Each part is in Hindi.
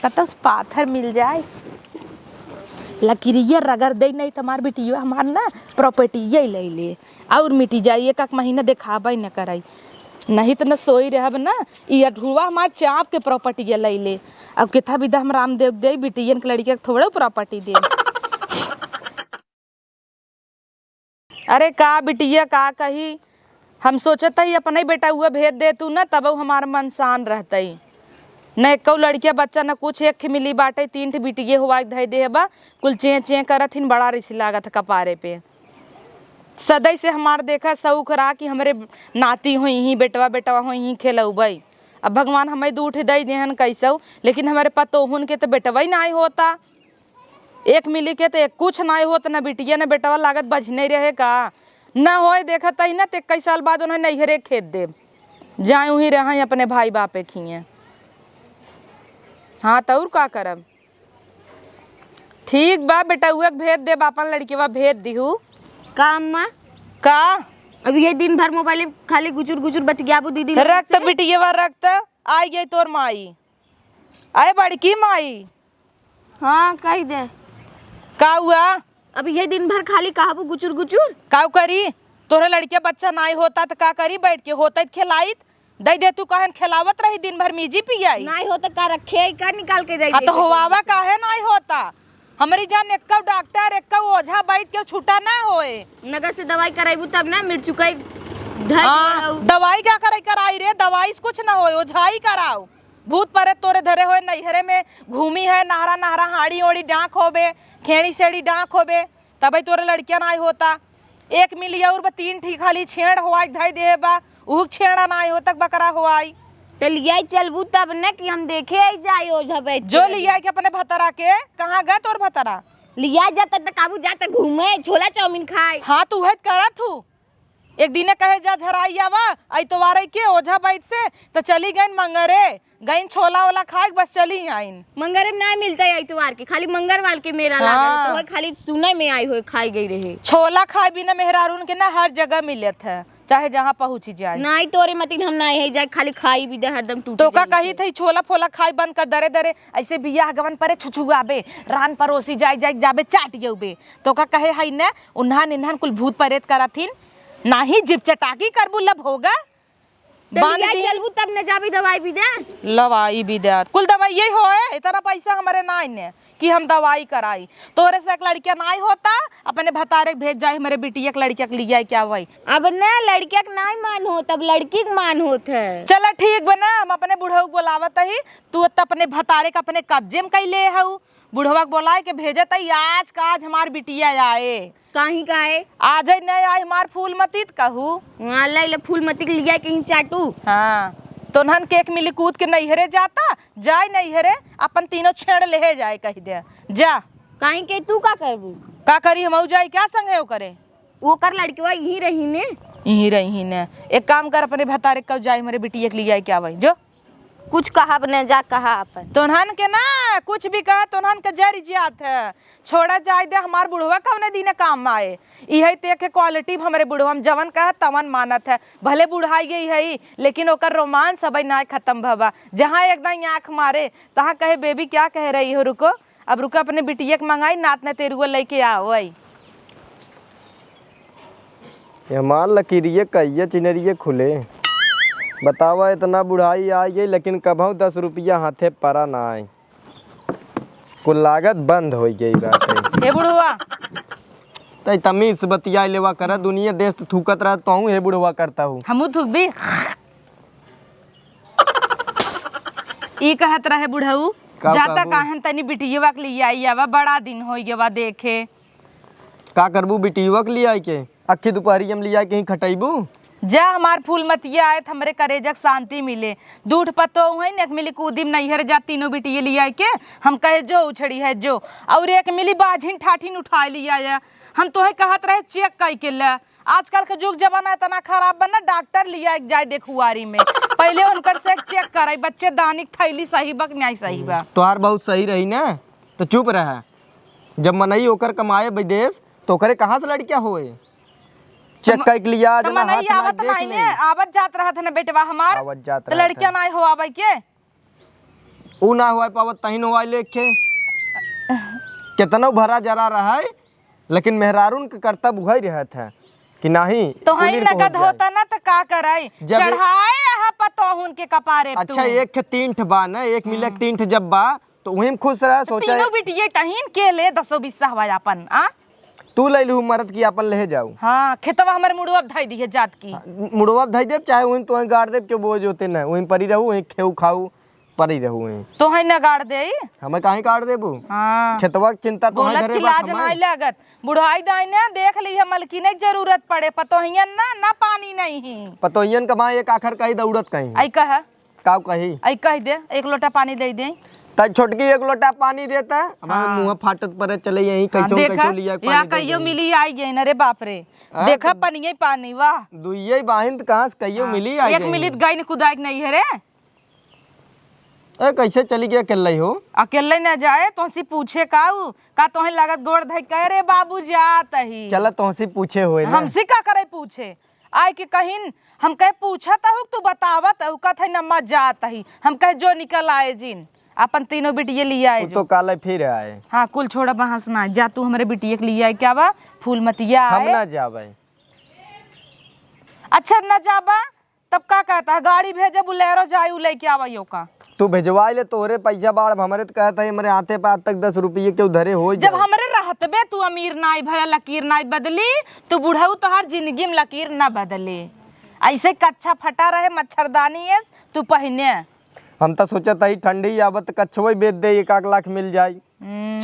कत पाथर मिल जाए लकीरिया रगड़ दे नहीं तुम्हार बेटिया हमार ना प्रॉपर्टी ये ले ले और मिटी जाई एक महीना देखाबे न कराई नहीं तो न सोई रहब ना ये अढ़ुआ हमार चाप के प्रॉपर्टी ले ले अब कितना विदा हम रामदेव दे बेटियन के लड़के थोड़े प्रॉपर्टी दे। अरे का बिटिया का कही हम सोचत ही अपने बेटा हुआ भेज दे तू ना तब हमार मन शान रहते न एक लड़किया बच्चा न कुछ एक मिली बाटे 3 बिटिये हुआ धै दे बा कुल चे चे करत हिन बड़ा रिस लागत कपारे पे सदै से हमार देखा शौक रहा कि हमरे नाती हो ही बेटवा हो ही खेलौबई। अब भगवान हमें दूठ दे देहन कैसौ लेकिन हमारे पतोहुन के तो बेटवा ही ना होता एक मिली के तो एक कुछ ना होता न बिटिया न बेटवा लागत बजने रहे का न हो देखत ही ना तो 21 साल बाद उन्हें नैहरे खेत दे जाए वहीं रह अपने भाई बापे खिए। हाँ तो और का करब ठीक बा बेटा हुआ भेज दे अपन लड़कीवा भेज दिहू का अम्मा का अब ये दिन भर मोबाइल खाली गुचुर गुचुर बतियाबू दीदी रक्त बिटिया रक्त आई गई तोर माई आए बड़की माई। हाँ कह दे का हुआ अब ये दिन भर खाली कहबू गुचुर गुचुर का करी तोरे लड़के बच्चा नाई होता तो का करी बैठ के होता खिलाइत दे दे तू कहन खिलावत रही दिन भर मीजी पियाई नहीं होता का रखे का निकाल के दे तो हुआवा काहे नाई होता हमारी जान एक डॉक्टर एक ओझा बैठ के छूटा ना होए नगर से दवाई कराइबू तब ना मिर्चुका दवाई क्या कराई रे दवाई से कुछ ना होए ओझाई कराओ भूत परे तोरे धरे होए नैहरे में घूमी है नहरा नहरा हाड़ी ओड़ी डांक होबे खेड़ी सेड़ी डांक होबे तभी तोरे लड़किया ना होता एक मिली और 3 ठीक खाली छेड़ हुआ धई दे बा उ छेड़ा ना हो तक बकरा हुआई तो लिया चलबू तब न कि हम देखे आई जाए ओझा बैठ जो लिया के अपने भतरा के कहाँ गए तोर भतरा लिया जाता तो काबू जाता घूमे छोला चाउमीन खाए। हाँ तू है करत हूँ एक दिने कहे जा झराई आवा आई तो वारे के ओझा बैठ से तो चली गई मंगरे गई छोला वोला खाए बस चली आईन मंगरे में ना मिलता है इतवार के खाली मंगरवाल के मेरा हाँ। तो खाली सुने में आई हो खाई गई रहे छोला खाए बिना मेहरारून के ना हर जगह मिलत है चाहे जहाँ पहुँची जाए नहीं तोरे मतीन हम नहीं है जाए खाली खाई भी दे हरदम टूट तो का कही थी छोला फोला खाई बंद कर दरे दरे ऐसे बियाह गवन परे छुछुआबे रान परोसी जाए जाबे चाट गेबे तो का कहे है न उन्हान इन्हान कुल भूत परेत करथिन नाही जिप चटाकी करबू लब होगा चलबू तब न जाबी दवाई भी दे लवाई भी दे कुल दवाई यही होए इतना पैसा हमारे नाई ने कि हम दवाई कराई तोरे से एक लड़किया नाई होता अपने भतारे भेज जाए हमारे बिटिया के लड़किया के लिया क्या वही अब न लड़किया के नाई मान हो तब लड़की के मान होत है। चला ठीक बना हम अपने बुढ़ऊ बोलावत ही तू अपने भतारे का अपने कब्जे में कैले हऊ बुढ़वा बोलाए के भेजत आज का आज हमार बिटिया आए कहीं का है आज नहीं आए हमार फूलमती कहू ले फूलमती के लिया कहीं चाटू। हाँ तो नहन केक मिली कूद के नैहरे जाता जाए नैहरे अपन तीनों छेड़ ले जाए कह दे जा कहीं के तू का करबू का करी हम जाए क्या संग है वो करे वो कर लड़की यही रही ने यही ने एक काम कर अपने भतारे कब जाए हमारे बिटिया के लिए क्या भाई जो कुछ कहा अपने जा कहा अपन तोहन के ना कुछ भी कहा तोहन के जर जात है छोड़ा जाए दे हमार बुढ़वा कवने दिन काम में आए यही देखे क्वालिटी हमारे बुढ़वा हम जवन कहा तवन मानत है भले बुढ़ाई गई है लेकिन ओकर रोमांस अब ना खत्म भवा जहाँ एकदम आँख मारे तहाँ कहे बेबी क्या कह रही हो रुको अब रुको अपने बिटिया के मंगाई नात न तेरुआ लेके आओ मान लकीरिए कहिए चिनरिए खुले बतावा इतना बुढ़ाई आई गई लेकिन कभू 10 रुपया हाथे परा ना आए कुल लागत बंद हो गई बात हे बुढ़वा तई तमीज बतिया लेवा कर दुनिया देश थूकत रह तो हे बुढ़वा करता हूँ हमू थूक दी ई कहत रहे बुढ़ऊ जाता काहन तनी बिटिया के लिए आई आवा बड़ा दिन हो गया देखे का करबू बिटिया के लिए आई के अक्खी दोपहरी हम लिया कहीं खटैबू जा हमार फूलमतिया आए हमरे करेजक शांति मिले दूठ पतो है न मिली कूदिम नैहर जा तीनों बिटिया लिया के हम कहे जो उछड़ी है जो और एक मिली बाझिन ठाठिन उठा लिया हम तो कहत रहे चेक कई के ला आजकल के जुग जमाना इतना खराब बना डॉक्टर लिया जाए देखुआरी में पहले उनकर से चेक कराई बच्चे दानिक थैली सही बा नहीं सही बा तोहार बहुत सही रही ना तो चुप रहा जब मनई ओकर कमाए विदेश तो करे कहाँ से लड़किया होए चेक कर लिया जना हाथ में आवत नहीं आवत जात रहा था ना बेटवा हमार आवत जात तो लड़कियां नहीं हो आवे के ऊ ना हुआ पावत तहिन हुआ लेखे कितना भरा जरा रहा है, लेकिन मेहरारून के कर्तव्य वही रहत है कि नहीं तो हई कुलीन पहुंच नगद जाए। होता ना तो का कराई जब चढ़ाए यहाँ पतोहुन के कपारे तू। अच्छा एक के 3 ठे बा ना, एक मिले 3 ठे जब बा तो वही में खुश रह सोचा तीनों बिटिये तहीन के ले 10-20 हवा अपन आ तू ले लू मरद की अपन ले जाऊ। हाँ खेतवा हमर मुड़वा धई दिए जात की। मुड़वा धई देव चाहे वही तो गाड़ देव के बोझ होते ना, वहीं परी रहू वहीं खेऊ खाऊ परी रहू वहीं। तो हई न गाड़ दे। हमें काहे काट देबू? हाँ खेतवा के चिंता तो बोलत घरे की बात लाज नहीं लागत। बुढ़ाई दाई ने देख ली है मलकिने के जरूरत पड़े पतोहियन ना पानी नहीं ही। पतोहियन कमा एक आखर कही दौड़त कहीं आई कह का कही आई कह दे 1 लोटा पानी दे दे। तब छोटकी 1 लोटा पानी देता है हमारे मुंह फाटत पर चले यही कैसो कैसो लिया या कहियो मिली आई गई न रे बाप रे। देखा पनिये पानी वाह दुइये बाहिंद कहां से कहियो मिली आई एक मिलित गई न कुदाई नहीं है रे। ए कैसे चली गया अकेले हो? अकेले न जाए तोहसी पूछे का तोहे लागत गोड़ धई कह रे बाबू जात ही। चला तुमसे पूछे हुए ना हमसे का करे पूछे आय के कहिन हम कहे पूछत हूँ तू बतावत हूँ कथ न मत जात ही। हम कहे जो निकल आए जिन अपन तीनों बिटिये लिए आए तो काले फिर आए। हाँ कुल छोड़ा बहस ना जा तू हमारे बिटिये के लिए आए क्या बा फूलमतिया हम आए। ना जावे। अच्छा न जाबा तब का कहता है गाड़ी भेजे बुलेरो जायू लेके आवइयो का। तू भेजवाई ले तोरे पैसा बाढ़ हमारे तो कहता है हमारे हाथे पे आज तक 10 रुपये के उधरे हो जब हमरे रहतबे तू अमीर नाई भया लकीर नाई बदली तू बुढ़ऊ तो हर जिंदगी में लकीर ना बदले। ऐसे कच्चा फटा रहे मच्छरदानी है तू पहने। हम तो सोचत ही ठंडी आवत कच्छवे बेच दे 1 लाख मिल जाई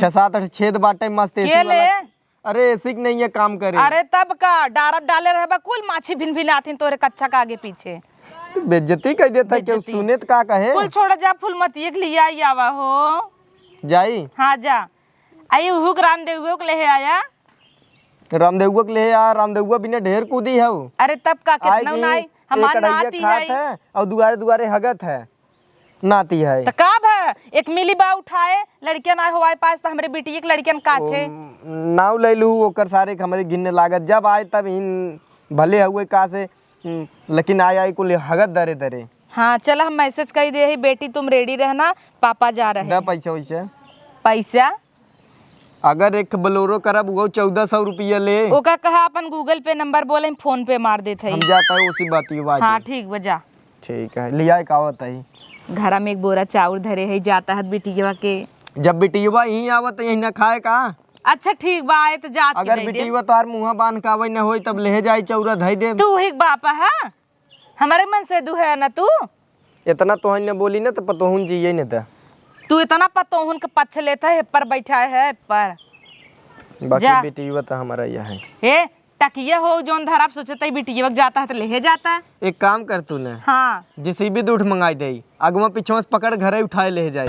6-7 छेद बाटे मस्त एसी के ले वाला। अरे एसी के नहीं है काम करे। अरे तब का डारब डाले रहबा कुल माछी भिन भिन आथिन तोरे कच्चा का आगे पीछे। बेइज्जती कह देता कि सुने तो का कहे कुल छोड़ जा फूलमती के लिए आई आवा हो जाई। हाँ जा आई हुक रामदेव के ले आया। रामदेव के ले आ रामदेव बिना ढेर कूदी है वो। अरे तब का कितना नाई हमार नाती है और दुआरे दुआरे हगत है नाती है तो का है एक मिली बा उठाए लड़कियां ना होवाए पास तो हमरे बेटी एक लड़कियन काचे नाव ले लू ओकर सारे हमारे गिनने लागत जब आए तब इन भले हुए का से लेकिन आई को हगत दरे दरे। हाँ चल हम मैसेज कर दे ही बेटी तुम रेडी रहना पापा जा रहे हैं। पैसा वैसे पैसा अगर एक बोलेरो करब वो 1400 रुपया ले ओका कहा अपन गूगल पे नंबर बोले फोन पे मार देते हम जाता है उसी बात की बात। हाँ ठीक बजा ठीक है लिया का होता है घर में एक बोरा चावल धरे है जाता है बिटिया के। जब बिटिया यहीं आवत यहीं न खाए का। अच्छा ठीक बा आए तो जात अगर बिटिया तोहार मुंह बांध का न होई तब ले जाई चौरा धई दे। तू ही बापा है हमारे मन से दू है ना तू इतना तोहन ने बोली ना तो पतोहुन जिये न त तू इतना पतोहुन के पछ लेता है पर बैठा है पर बाकी बिटिया तो हमारा यह है। ए टकिया हो जोन धराप सोचता है बिटिया जाता है तो ले जाता है। एक काम कर तू ने हाँ जिसे भी दूध मंगाई दे अगवा पीछे से पकड़ घरे उठाए ले जाई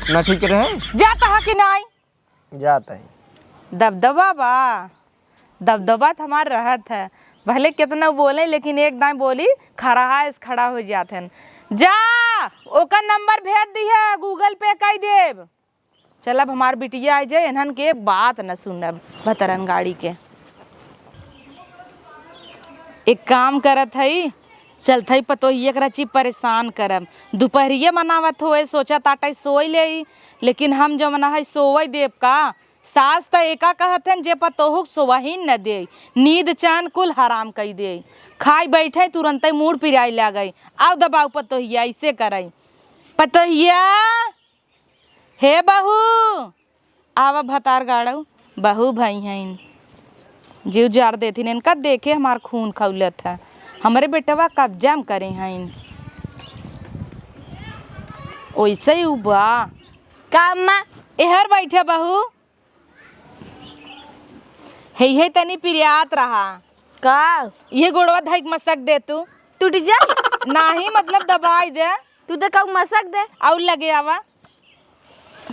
ना ठीक रहे। जाता है कि नहीं जाता है दबदबा बा दबदबा तो हमार रहत है भले कितना बोले लेकिन एक दाई बोली खड़ा हो जाते हैं। जा ओका नंबर भेज दी है गूगल पे कई देव। चल अब हमार बिटिया आ जाए इन्हन के बात न सुनब भतरन गाड़ी के। एक काम करत हई चलत हई पतोहिए रची परेशान करब दोपहरिए मनावत होए सोचा ताटा सोई ले लेकिन हम जो मना है सोवई देव का सास तो एका कहतन जे पतोहुक सोवही न दे नींद चैन कुल हराम कई दे खाई बैठे तुरंत मूड पिराई ला गई आओ दबाऊ पतोहिया ऐसे करई पतोहिया हे बहू आवा भतार गाड़ू बहू भाई हैं जीव जार देथिन इनका देखे हमार खून खौलत है हमारे बेटवा कब्जा में करे हैं वैसे ही उबा का अम्मा एहर बैठे बहू हे तनी पिरियात रहा का ये गोड़वा धैक मसक दे तू टूट जा नाही मतलब दबाई दे तू तो कहू मसक दे और लगे आवा।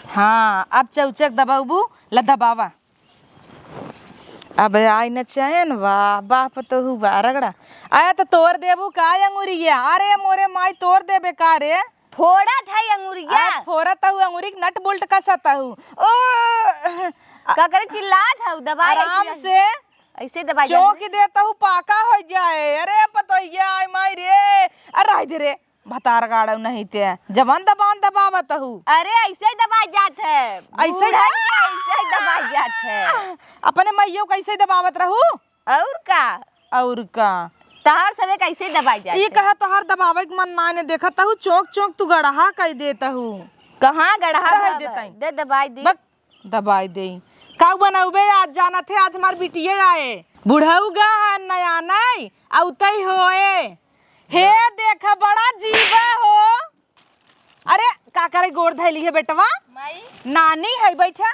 हाँ अब चौचक दबाबू ला दबावा अब आई न चैन वाह बाप तो हुआ रगड़ा आया तो तोड़ देबू का अंगूरिया अरे मोरे माई तोड़ देबे का रे फोड़ा था अंगूरिया फोड़ता हूँ अंगूरी नट बोल्ट कसता हूँ ओ का करे चिल्ला था दबाई आराम से ऐसे दबाई चौक देता हूँ पाका हो जाए। अरे पतोहिया आई माई रे अरे दे रे भतार गाड़ो नहीं ते जवान दबान दबावत हूँ। अरे ऐसे ही दबा जात है, ऐसे ही? बूढ़न के ऐसे ही दबा जात है। अपने मैयो कैसे दबावत रहू और का और का तहार सबे कैसे ही दबा जात ये है। कहा तोहर दबावे के मन ना ने देखत हूँ चौक चौक तू गढ़हा कह देता हूँ। कहाँ गढ़ा रह बाबा? देताई। दे दबाई दी। बक दबाई दे का बनाऊबे आज जाना थे आज हमार बिटिया आए बुढ़ऊ गा है नया नहीं औतई होए हे देखा बड़ा जीवा हो। अरे का करे गोड़ धैली है बेटवा माई नानी है बैठा।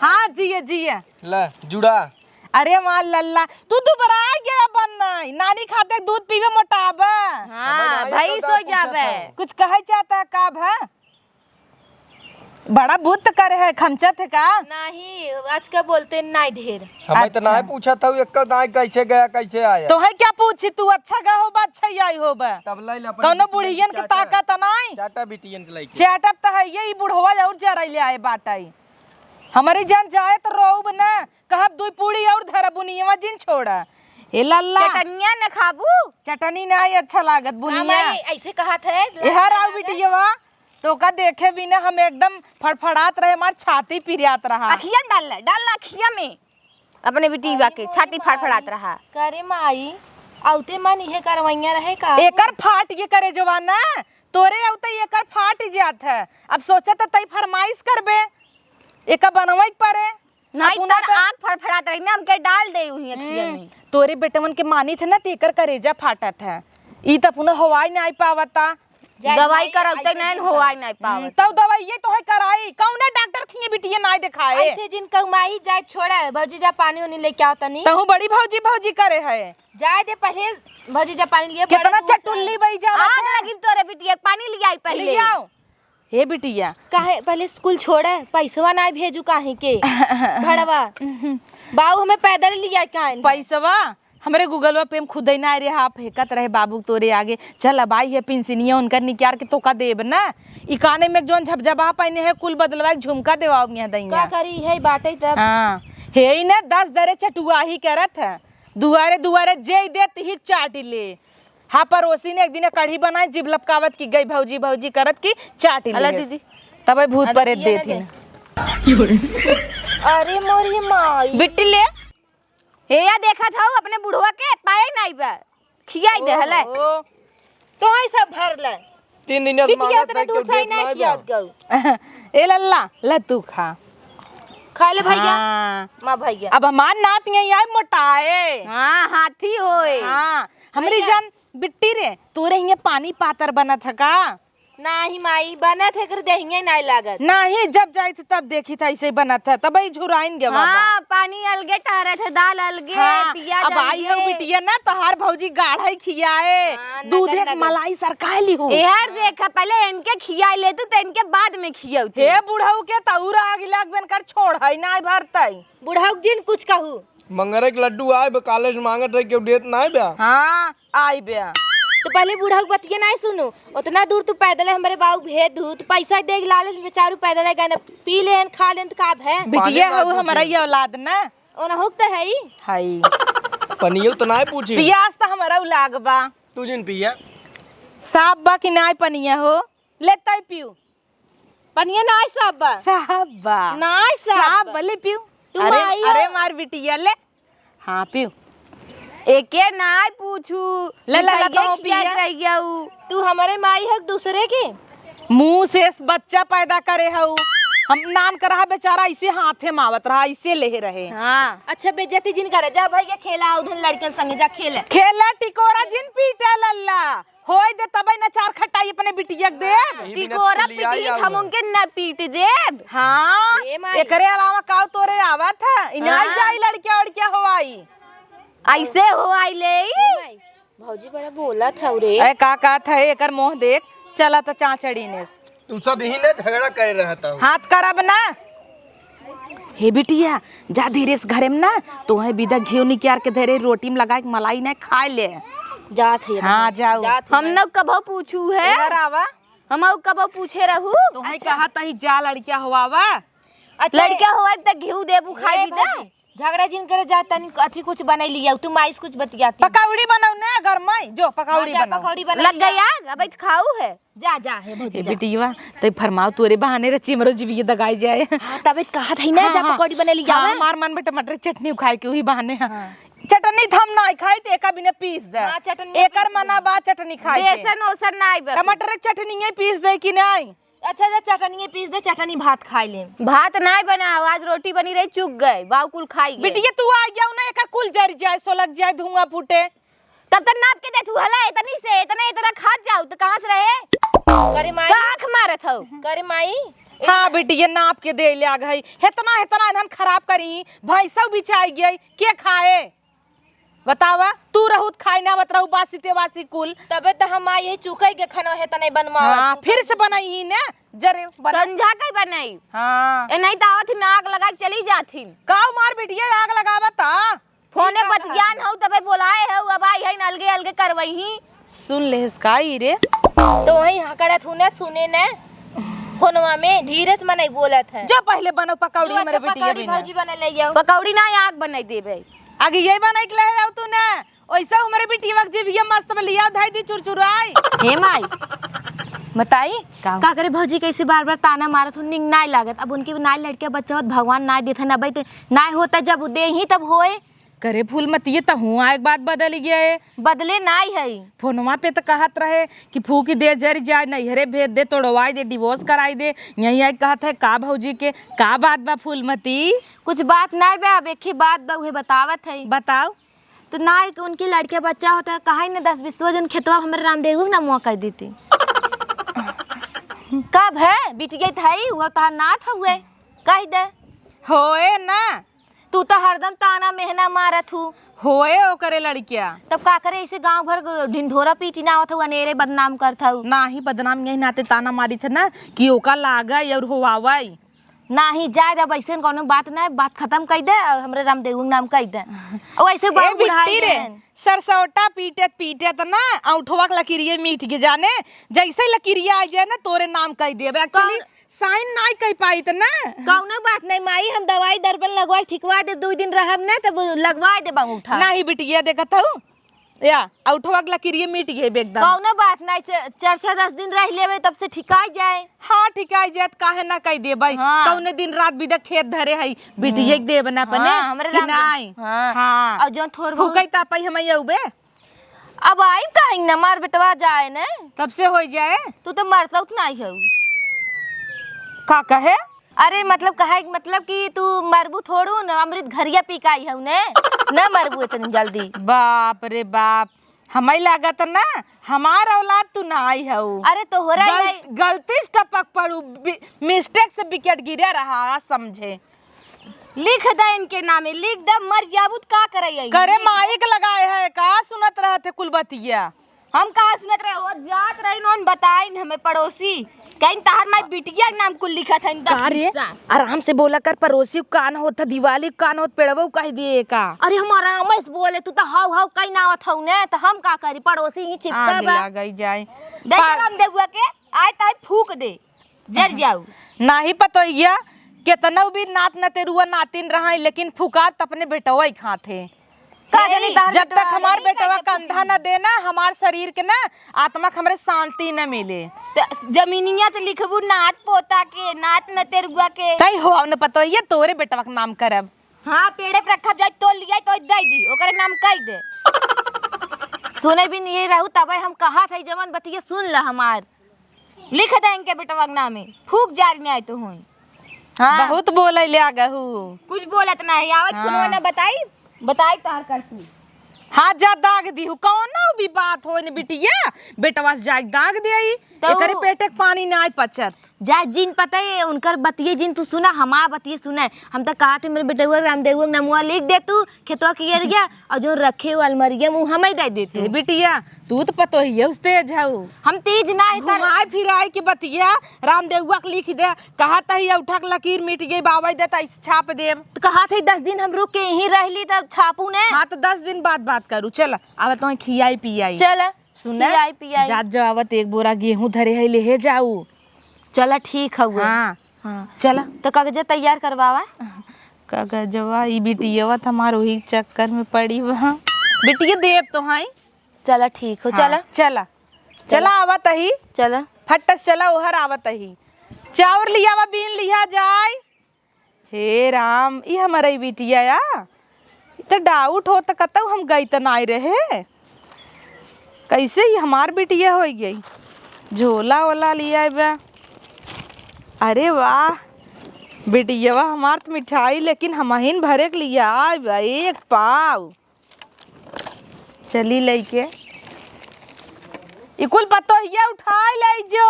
हाँ जिए जिए ला जुड़ा अरे माँ लल्ला तू दोबारा गया बनना नानी खाते दूध पीवे मोटाबा। हाँ हमें भाई नहीं सो तो जावे। पूछा कुछ कहे चाहता है काब है बड़ा बुत करे है खमचत है का नहीं आज का बोलते नहीं ढेर। हमें तो अच्छा। नहीं पूछा था एक नाई कैसे गया कैसे आया। तो है क्या पूछी तू अच्छा गा हो बा अच्छा ही आई हो बा तब लाई ला कौनो बुढ़ियन के ताकत नहीं चाटा बिटियन के लाइक चैटअप तो है ये बुढ़वा और जरा ले आए बाटाई हमारी जान जाए तो रोब ना कहब दुई पूड़ी और धरा बुनियवा जिन छोड़ा ए लल्ला चटनिया न खाबू। चटनी नहीं अच्छा लागत बुनिया ऐसे कहा थे इहर आओ बिटियवा तो का देखे बिना हम एकदम फड़फड़ात रहे हमार छाती पिरियात रहा। अखिया डाल अखिया में अपने बिटिया के छाती फड़फड़ात रहा। करे माई औते मन इहे करवैया रहे का। एकर फाट ये करे जवाना तोरे औते एकर फाट जात है अब सोचा तो तई फरमाइश करबे एका बनवाई परे नहीं अपना तर आँख फड़फड़ात रही ना हमके डाल दे उही अखिया में। तोरे बेटवन के मानी थे ना तेकर करेजा फाटत है ई त पुनः हवाई नहीं पावता दवाई करौते नहीं होआ नहीं पावत। तब दवाई ये तो है कराई कौने डॉक्टर खिए बिटिया नहीं दिखाए ऐसे जिन कमाई जाए छोड़ा भौजी जा पानी उनी लेके आओ तनी तहु बड़ी भौजी भौजी करे है जाए दे पहले भौजी जा पानी लिए कितना चटुल्ली बई जा आग लगी तोरे बिटिया के पानी ले आई पहले। ले आओ हे बिटिया काहे पहले स्कूल छोड़े पैसवा ना भेजू काहे के भड़वा बाऊ हमें पैदल लिया काहे पैसवा हमरे गूगलवा पे हम खुद ही ना रे हाँ फेंकत रहे बाबू तोरे आगे चल अब आई है पिंसिनिया उनकर निकाल के तोका देब ना ई काने में जोन झपझपा पहने है कुल बदलवा के झुमका देवाओ मिया का दैया करी है बाटे तब। हाँ हे ही ने 10 दरे चटुआ ही करत है दुआरे दुआरे जे देत ही चाट ले। हाँ पड़ोसी ने एक दिन कढ़ी बनाई जिब लपकावत की गई भौजी भौजी करत की चाट अला ले दीदी तब भूत परे ये ना देती अरे मोरी माई बिट्टी ले हे या देखा था अपने बुढ़वा के पाए नहीं बा खियाई दे हले। ओ, तो ही सब भर ले 3 दिन से बिटिया मांगत उतना है दूर कि से ही डेट नहीं नहीं खिया बा। गऊ ए लल्ला ल तू खा खा ले भैया हाँ। माँ भैया अब हमार नात यही आए मोटाए हाँ हाथी होए। हाँ हमारी जान बिट्टी रे तोरे हिये पानी पातर बना था का नाही माई बना थे कर देहिए नहीं लागत। नहीं जब जाई थी तब देखी था ऐसे ही बना था तब ही झुराइन गया हाँ पानी अलगे ठहरे थे दाल अलगे हाँ, प्याज अब आई है बिटिया ना तहार भौजी गाढ़ा ही खियाए हाँ, दूधे नगद, के नगद। मलाई सरकाय ली हो यार देखा पहले इनके खियाई लेतू तो इनके बाद में खियाऊ तू। हे बुढ़ऊ के तौरा आग लाग बन कर छोड़ है ना भरतई बुढ़ाऊ जिन कुछ कहू मंगरे के लड्डू आए बे कॉलेज मांगत रहे कि डेट नहीं बा। हाँ आई बे तो पहले बुढ़ाऊ बतिया नहीं सुनू उतना दूर तू पैदल है हमारे बाबू भेज दू तो पैसा दे के लालच में बेचारू पैदल है गए पी लेन खा लेन तो काब है बिटिया ना हो पूछी। हमारा ये औलाद ना ओना हुक तो है ही। हाई पनियल तो नहीं पूछी पियास तो हमारा लागबा तू जिन पिया साफ बा कि नाय पनिया हो लेता पीऊ पनिया ना सब बा साफ बा नाय साफ साफ बा। बले पीऊ तू अरे आई हो। अरे मार बिटिया ले हाँ पीऊ एके नाय पूछू ले ले ले तो पिया पिया रह गया ऊ। तू हमारे माई है दूसरे की मुंह से बच्चा पैदा करे हऊ हम नान कर रहा बेचारा ऐसे हाथे मावत रहा ऐसे ले रहे हाँ अच्छा बेइज्जती जिन करे जा भैया खेला उधर लड़कन संगे जा खेले खेला टिकोरा जिन पीटे लल्ला होय दे तबे न चार खटाई अपने बिटिया के दे तिकोरा पिटी हम उनके न पीट देब। हाँ ए माई। एकरे अलावा काव तोरे आवत है इनाई हाँ। जाई लड़किया उड़किया होवाई ऐसे हो आई ले भौजी बड़ा बोला था रे ए का था एकर मोह देख चला तो चाचड़ी ने तू सब ही ने झगड़ा करे रहता हूँ। हाथ करब ना हे बिटिया जा धीरे से घरे में ना तो है विदा घी निकाल के धीरे रोटी में लगा के मलाई ना खाए ले जात है हाँ जाओ हम न कबो पूछू है इधर आवा हम कबो पूछे रहू तो है कहा तही जा लड़किया होवावा अच्छा लड़का हुआ त घिउ देबू खाई भी दा झगड़ा जिन करे जा तनी अच्छी कुछ बना लिया तू माइस कुछ बतियाती पकौड़ी बनाऊ ना घर में जो पकौड़ी हाँ, जा, बनाऊ पकौड़ी बना लग गई आग अब खाऊ है। जा जा है भौजी जा। बिटिया तो फरमाओ तोरे बहाने रे चिमरो जीविए दगाई जाए। हाँ तबे कहा था ना जा पकौड़ी बना लिया हाँ, हमार मन में टमाटर चटनी खाए के वही बहाने चटनी थम ना खाई तो एका बिना पीस दे। हाँ, चटनी एकर मना बा चटनी खाए के। बेसन ओसन ना आइबे। टमाटर के चटनी पीस दे कि नहीं। अच्छा जा चटनी पीस दे चटनी भात खाई ले। भात नहीं बनाओ आज रोटी बनी रही चुक गए बाऊ कुल खाई गए। बिटिया तू आ गया ना एकर कुल जर जाए सोलग जाए धुआं फूटे तब तक नाप के दे तू हला इतनी से इतना खा जाओ तो कहां से रहे करे माई का आंख मारत हो। करे माई हाँ बिटिया नाप के दे ले गई हेतना हेतना इन्हन खराब करी भैंसा बिचाई गई के खाए बतावा तू रहूत खाई ना मत रहू बासी तेवासी कुल तबे तो हम आई है चुकई के खाना है त नहीं बनवा। हाँ फिर से बनाई ही ने जरे संझा कई बनाई हाँ ए नहीं दावत नाक लगा के चली जाथी काऊ मार बिटिया आग लगावा ता फोने बतियान हो तबे बोलाए हो अब आई है अलगे अलगे करवई ही सुन ले इसकाई रे तो वही हकड़त हुने सुने ने फोनवा में धीरे से मने बोलत है जो पहले बनो पकौड़ी जो मेरे अच्छा बिटिया पकौड़ी बिना भौजी बना ले जाओ। पकौड़ी ना आग बनाई देबे आगे ये बनाई के ले जाओ तू ने ओइसा हमारे बिटिया वक जीविया मस्त में लिया धाई दी चुरचुराई हे माई बताई का? का करे भौजी कैसे बार बार ताना मारत हुन निंग नाय लागत अब उनकी नाय लड़के बच्चा होत भगवान नाय देथे ना भाई नाय होता जब दे ही तब होए करे फूल मत ये तो हुआ एक बात बदल गया है बदले नाय है। फोनवा पे तो कहत रहे कि फूकी दे जर जाए नैहरे भेज दे तोड़वाई दे डिवोर्स कराई दे यही आई कहत है का भौजी के का बात बा फूलमती कुछ बात नाय बे अब एक ही बात बा उहे बतावत है। बताओ तो नाय कि उनकी लड़के बच्चा होता है कहा ना 10-20 जन खेतवा हमारे रामदेव ना मुआ कर देती कब है बिटिया थाई वो तो नाथ हुए कह दे होए ना तू तो हरदम ताना मेहना मारत हूँ होए ओ करे लड़किया तब का करे ऐसे गांव भर ढिंढोरा पीटी ना होत अनेरे बदनाम करत हूँ ना ही बदनाम यही नाते ताना मारी थे ना कि ओका लागा और होवाई ना ही जाए जब ऐसे कोनो बात ना बात खत्म कर दे और हमरे रामदेव नाम कह दे और ऐसे ए बिट्टी रे सरसौटा पीटे पीटे त ना औठवा के लकीरिए मीठ के जाने जैसे लकीरिया आ जाए ना तोरे नाम कह देबे एक्चुअली साइन नहीं कह पाई त ना कौनो बात नहीं माई हम दवाई दर्पण लगवा ठिकवा दे 2 दिन रहब ना तब लगवा दे अंगूठा नहीं बिटिया देखत हूँ या औठवा के लकीरिए मीट गए एकदम कौनो बात नहीं 4-10 दिन रह लेवे तब से ठिकाई जाए। हाँ ठिकाई जात काहे ना कह देबै हाँ। कौने दिन रात बिदा खेत धरे है बिटिया के देब ना पने हाँ, हमरे कि राम नहीं हाँ। हाँ और जो थोड़ बहुत फुकई तापई हम अउबे अब आई कहीं ना मार बेटवा जाए ना तब से हो जाए तू तो मरता उतना ही हो। का कहे अरे मतलब कहे मतलब कि तू मरबू थोड़ू ना अमृत घरिया पीकाई है ने न मरबू इतनी जल्दी। बाप रे बाप हमें लागत ना हमार औलाद तू ना आई है अरे तो हो रहा है गलती से टपक पड़ू मिस्टेक से विकेट गिरा रहा समझे लिख दे इनके नामे लिख दे मर जाबू का करे करे माइक लगाए है का सुनत रहे थे कुलबतिया हम कहा सुनत रहे और जात रही नोन बताई हमें पड़ोसी कहीं तार माई बिटिया के नाम कुल लिखा था कार्य आराम से बोला कर पड़ोसी कान होता दिवाली कान होत पेड़वो कह दिए का अरे हमारा रमेश बोले तू तो हाउ हाउ कहीं ना आवत हऊ ने तो हम का करी पड़ोसी ही चिपका बा आ गई जाए देख हम देगुआ के आय ताय फूक दे जर जाऊ नाही पतोइया केतना भी नात नतेरुआ नातिन रहा लेकिन फुकात अपने बेटवा खाते जब तक हमार बेटवा कंधा न देना हमार शरीर के ना आत्मा के हमरे शांति न मिले जमीनिया तो लिखबू नात पोता के नात न तेरुआ के तई हो न पतोइया तोरे बेटवा के नाम करब हाँ पेड़े पर रखा जाए तो लिया तो दे दी ओकरे नाम कह दे सुने भी नहीं रहू तबे हम कहा था जवन बतिया सुन ला हमार लिख दे इनके बेटवा के नाम फूक जारी नहीं आए तो हुई। हाँ बहुत बोले ले आगहू कुछ बोलत नहीं आवत हाँ। ने बताई तार करती हाँ जा दाग दी कौन भी बात हो न बिटिया बेटवा से जाके दाग दे तो एकरे पेटे के पानी ना पचत जा जिन पता है उनकर बतिये जिन तू सुना हमार बतिये सुना हम तो कहा थे मेरे बेटे रामदेव नमुआ लिख दे तू खेतवा की गया और जो रखे हो अलमरिया मुँह हमें दे देते बिटिया तू तो पतो ही है उसते जाऊ हम तेज ना घुमाए फिराए के बतिया रामदेवुआ के लिख दे कहा ही उठक लकीर मिट गई बाबा देता इस छाप देव तो कहा थे 10 दिन हम रुक के यहीं रह ली तब छापू ने हाँ तो 10 दिन बाद बात करूँ चल अब तो खियाई पियाई चल सुना पियाई जात जावत एक बोरा गेहूं धरे है ले जाऊ चला ठीक है हाँ हाँ चला तो कागज तैयार करवावा का गजवा ई बिटियावा त हमार वही चक्कर में पड़ी वहाँ बिटिया देव तो हाई चला ठीक हो, चला चला चला आवत ही चला फटस चला उहर आवत ही चाउर लियावा बीन लिया जाए। हे राम ई हमारा ई बिटिया या तो डाउट हो तो कतौ हम गई त नाई रहे कैसे ही हमार बिटिया हो गई। झोला वोला लिया बा अरे वाह बिटियावा हमार तो मिठाई लेकिन हमहिन भरे के लिया बा एक पाव चली लेके इकुल पतोहिया उठाई ले जो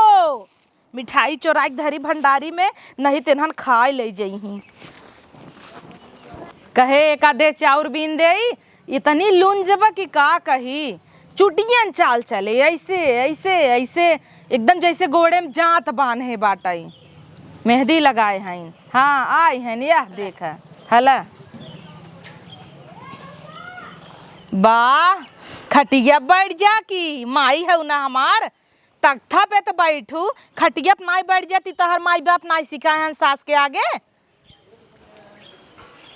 मिठाई चोराई धरी भंडारी में नहीं तेनहन खाए ले जही कहे एक आधे चाउर बीन दे इतनी लुंजबा कि का कही चुटियन चाल चले ऐसे ऐसे ऐसे एकदम जैसे गोड़े में जात बांधे बाटाई मेहंदी लगाए हैं। हाँ आई हैं यह देख हला वाह खटिया बैठ जा की माई है ना हमार तख्ता पे तो बैठू खटिया अपना बैठ जाती तो हर माई बाप ना सिखाए हैं सास के आगे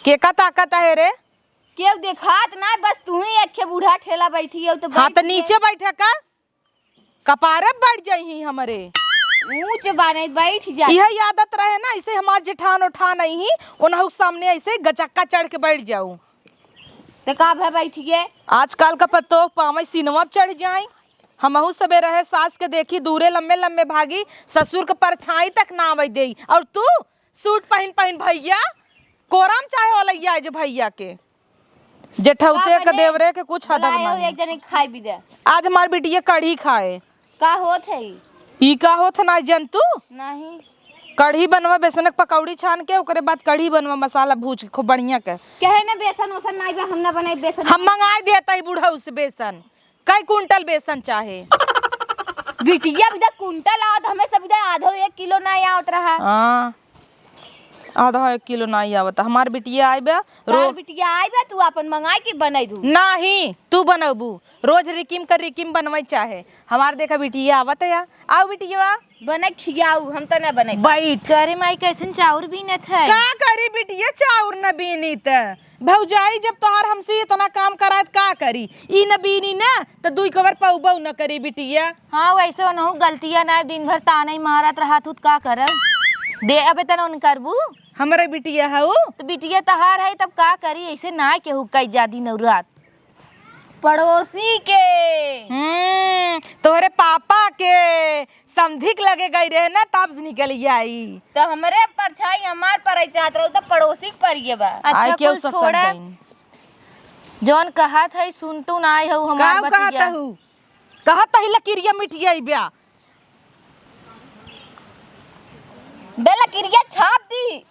के का ताकत है रे केव देखात ना बस तू ही एक बूढ़ा ठेला बैठी हो तो हाँ तो बैठ नीचे बैठा कर कपारे बैठ जाही हमारे ऊंच बाने बैठ जा। यह आदत रहे ना ऐसे हमार जेठान उठा नहीं उन्हें सामने ऐसे गचक्का चढ़ के बैठ जाऊं तो का भा बैठिए आजकल का पतो पावे सिनवा चढ़ जाए हमहू सबे रहे सास के देखी दूरे लम्बे लम्बे भागी ससुर के परछाई तक ना आवे दे और तू सूट पहन पहन भैया कोराम चाहे वाला जो भैया के जेठौते के देवरे के कुछ हदम नहीं। एक जने खाई भी दे आज हमार बिटिया कढ़ी खाए का होत है ई का होत ना जंतु नहीं कढ़ी बनवा बेसन के पकौड़ी छान के ओकरे बाद कढ़ी बनवा मसाला भूज के खूब बढ़िया के कहे ना बेसन वसन नहीं बा हम ना बनाई बेसन हम मंगाई देता ही बूढ़ा उस बेसन कई कुंटल बेसन चाहे बिटिया बिदा कुंटल आवत हमें सब बिदा आधो 1 किलो नहीं आवत रहा। हाँ आधा 1 किलो नहीं आवता हमार बिटिया आई बा तार बिटिया आई बा तू अपन मंगाई के बनाई दू नहीं तू बनबू रोज रिकिम कर रिकिम बनवाई चाहे हमार देखा बिटिया आवत या आओ बिटिया बना खियाऊ हम तो ना बनाई बैठ करे माई कैसन चाउर भी न था का करी बिटिया चाउर न बीनी त भौजाई जब तोहार हमसे इतना काम करात का करी ई न बीनी ना तो दुई कवर पौबौ न करी बिटिया। हाँ वैसे न गलतियां ना दिन भर ताना ही मारत रहा तू का करब दे अबे तना उन करबू हमारे बिटिया हऊ तो बिटिया तहार है तब का करी ऐसे ना केहू कई जादी नौरात पड़ोसी के तोहरे पापा के समधिक लगे गई रहे ना तब से निकल आई तो हमरे परछाई हमार पर चाहत रहो तो पड़ोसी पर ये बा। अच्छा क्यों कुल छोड़ा जौन कहत है सुन तू ना आई हो हमार बतिया कहत ही लकीरिया मिठिया ब्या दे लकीरिया छाप दी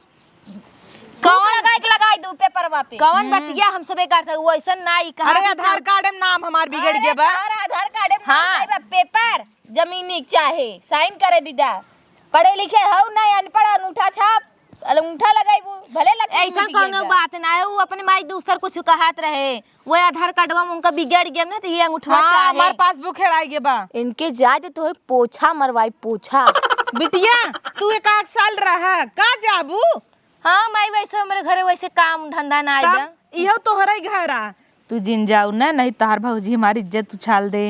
कौन लगाई दू पेपरवा पे कौन बतिया हम सबे करत वो ऐसा नाई कहा अरे आधार कार्ड में नाम हमार बिगड़ गया बा आधार कार्ड में हां पेपर जमीनी चाहे साइन करे बिदा पढ़े लिखे हो ना अनपढ़ अंगूठा छाप अंगूठा लगाईबू भले लग ऐसा कोनो बात ना है वो अपने माई दूसर कुछ कहत रहे वो आधार कार्डवा में उनका बिगड़ गया ना तो ये अंगूठा चाहे हमार पासबुक हेराई गया बा इनके जाए तो पोछा मरवाई पोछा बिटिया तू 1 साल रहा का जाबू हाँ माई वैसे हमारे घरे वैसे काम धंधा ना आइबा इहो तोहरा ही घर आ तू जिन जाऊ ना नहीं तार भौजी हमारी इज्जत उछाल दे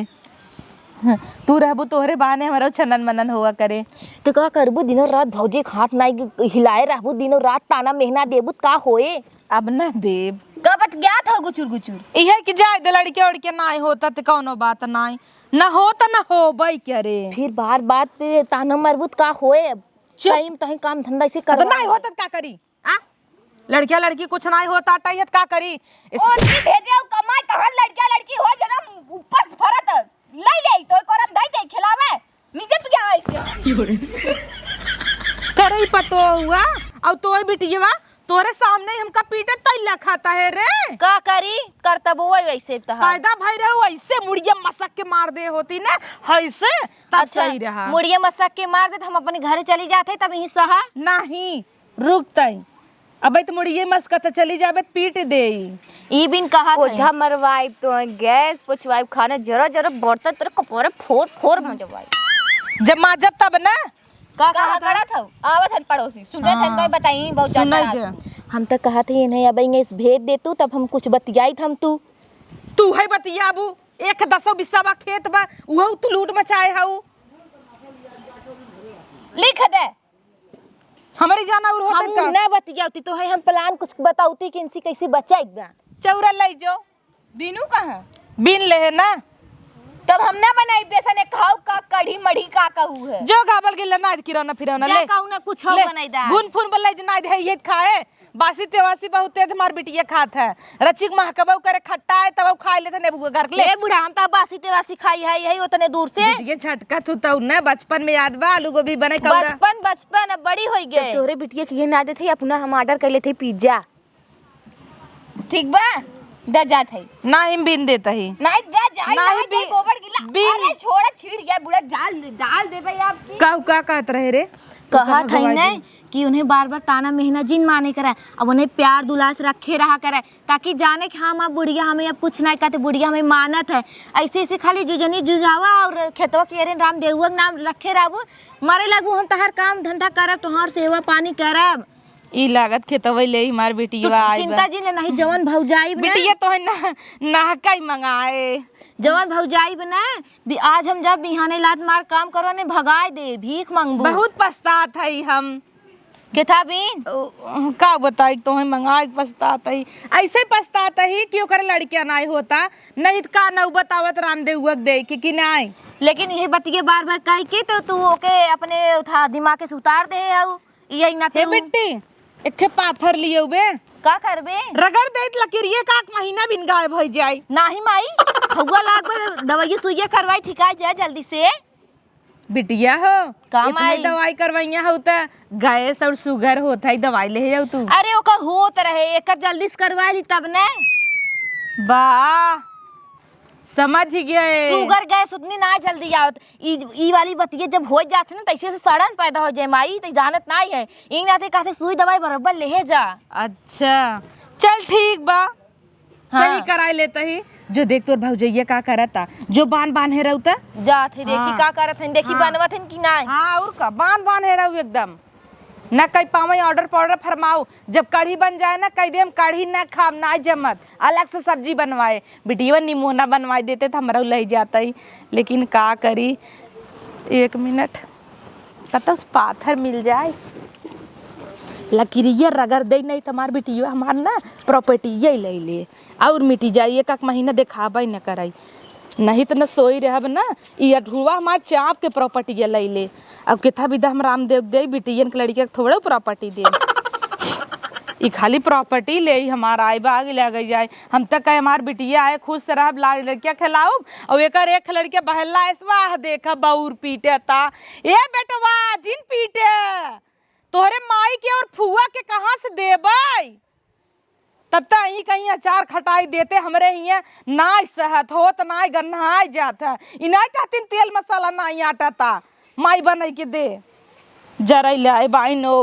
तू रहबू तोहरे बहाने हमारा छनन मनन हुआ करे तो का करबू दिनों रात भौजी खात नहीं हिलाए रहबू दिनों रात ताना मेहना देबू का होए अब न देव कबत गया था गुचुर गुचुर इहे कि जाए दे लड़के उड़के ना होता तो कौनो बात नहीं न हो तो न हो भाई क्या रे फिर बार बात पे ताना मरबूत का होए सही तही काम धंधा से कर नहीं होता का करी आ लड़किया लड़की कुछ नहीं होता टाइट का करी ओनी भेजे कमाई कहां लड़किया लड़की हो जरा ऊपर फरत ले तो करम दई दे खिलावे नीचे पे क्या है करे पतो हुआ और तोय बिटिया तोरे सामने ही हमका पीटे तैला खाता है रे का करी करतब वो वैसे तो फायदा भाई रहो ऐसे मुड़िया मसक के मार दे होती ना ऐसे तब सही रहा मुड़िया मसक के मार दे तो हम अपने घर चली जाते तब यहीं सहा नहीं रुकतई अबे तो मुड़िया मसका तो चली जाबे पीट दे ई बिन कहा पोछा मरवाई तो गैस पोछवाई खाना जरा जरा बर्तन तेरे कपड़े फोर फोर मजवाई जब माजब तब ना का कहा था आवत हन पड़ोसी सुनत हन कोई बताई बहुत सुनाई दे हम तो कहा थे इन्हें अब इस भेज दे तू तब हम कुछ बतियाई हम तू है बतियाबू एक 10-20 बा खेत बा उहो तू लूट मचाए हाउ लिख दे हमारी जाना और होते हम का ना बतियाती तो है हम प्लान कुछ बताउती कि इनसी कैसे बचाई बा। चौरा ले जो बीनू कहाँ बीन ले है ना तब हम ना बनाई बेसन खाओ का कढ़ी मढ़ी का कहू है जो गाबल गिल ना किरौना फिरौना जा ले कहू ना कुछ हो ले, बनाई दा गुन फुन बल्ले जना दे ये खाए बासी तेवासी बहुत तेज मार बिटिया खात है रचिक महकबौ करे खट्टा है तब खाए ले तने घर के ले ले बुढ़ा हम तो बासी तेवासी खाई है यही उतने दूर से बिटिया झटका तू तो ना बचपन में याद बा आलू गोभी बने कौड़ा बचपन अब बड़ी हो गई तोरे बिटिया के ना दे थे अपना हम ऑर्डर कर ले थे पिज्जा ठीक बा द जात है ना हिम बीन देता ही नहीं द जाई नहीं नहीं बी- गोबर गिला बीन- अरे छोड़ा छीड़ गया बुढ़ा डाल दे भाई आप काऊ का कहत रहे रे कहा था नहीं कि उन्हें बार बार ताना महीना जिन माने करे अब उन्हें प्यार दुलार से रखे रहा करे ताकि जाने कि हाँ माँ बुढ़िया हमें अब कुछ नहीं कहते बुढ़िया हमें मानत है ऐसे ऐसे खाली जुजनी जुझावा और खेतवा के अरे राम देहुआ के नाम रखे रहबू मारे लगू हम तहार काम धंधा करब तोहार सेवा पानी करब ई लागत खेतवई ले ही मार बिटिया आई चिंता जी ने नहीं जवन भौजाई में बिटिया तो है ना नहकाई मंगाए जवन भौजाई बना भी आज हम जब बिहाने लात मार काम करो ने भगाए दे भीख मांगबू बहुत पछतात है हम के था बीन का बताई तो है मंगाए पछतात है ऐसे पछतात है कि ओकर लड़कियां नहीं होता नहीं तो का नौबत आवत रामदेव हुआ दे कि नहीं लेकिन ये बतिये बार बार कह के तो तू ओके अपने उठा दिमाग से उतार दे हऊ यही ना हे बेटी एक पाथर लिए बे का करबे रगड़ दे लकीरिए का महीना बिन गायब हो जाए नाही माई खौआ लाग बार दवाई सुइया करवाई ठिका जाए जल्दी से बिटिया हो काम इतनी आई। दवाई करवाइया हो त गैस और शुगर होता है दवाई ले जाओ तू अरे ओकर होत रहे एकर जल्दी से करवा ली तब ने वाह समझ गए शुगर गैस उतनी ना जल्दी आवत ई वाली बतिये जब हो जात ना तैसे से सड़न पैदा हो जाए माई तो जानत नहीं है इन नाते कहते सुई दवाई बराबर ले जा अच्छा चल ठीक बा हाँ। सही कराई लेता ही जो देख तोर भौजैया का करता जो बान है रहता जात है देखी हाँ। का करत है देखी हाँ। बनवत है कि ना हाँ और का बान है रहू एकदम न कई पावे ऑर्डर पाउडर फरमाओ जब कढ़ी बन जाए ना कह दे हम कढ़ी न खाम ना जमत अलग से सब्जी बनवाए बिटिया निमोना बनवाए देते तो हमारा ले जाता ही लेकिन का करी 1 मिनट कहता उस पाथर मिल जाए लकीरिया रगड़ दे नहीं तुम्हार बिटिया हमार ना प्रॉपर्टी ले ले और मिटी जाइए का महीना देखाबा न कराई नहीं तो न सोई रहब ना ये अठुआ हमार चाप के प्रॉपर्टी ले ले अब कितना विधा हम रामदेव दे बिटियन के लड़किया थोड़ा प्रॉपर्टी दे ई खाली प्रॉपर्टी ले हमारा आए बाग लग जाए हम तक कहे हमार बिटिया आए खुश से रह लड़किया खिलाओ और एक लड़किया बहला ऐसवा देखा बौर पीटे ता ए बेटवा जिन पीटे तोहरे माई के और फुआ के कहाँ से देबाई तब तक यहीं कहीं अचार खटाई देते हमरे हियाँ नाई सहत होत नाई गन्हाई जात है इनाई कहतीन तेल मसाला नाई आटा ता माई बनाई के दे जरा ले बाई नो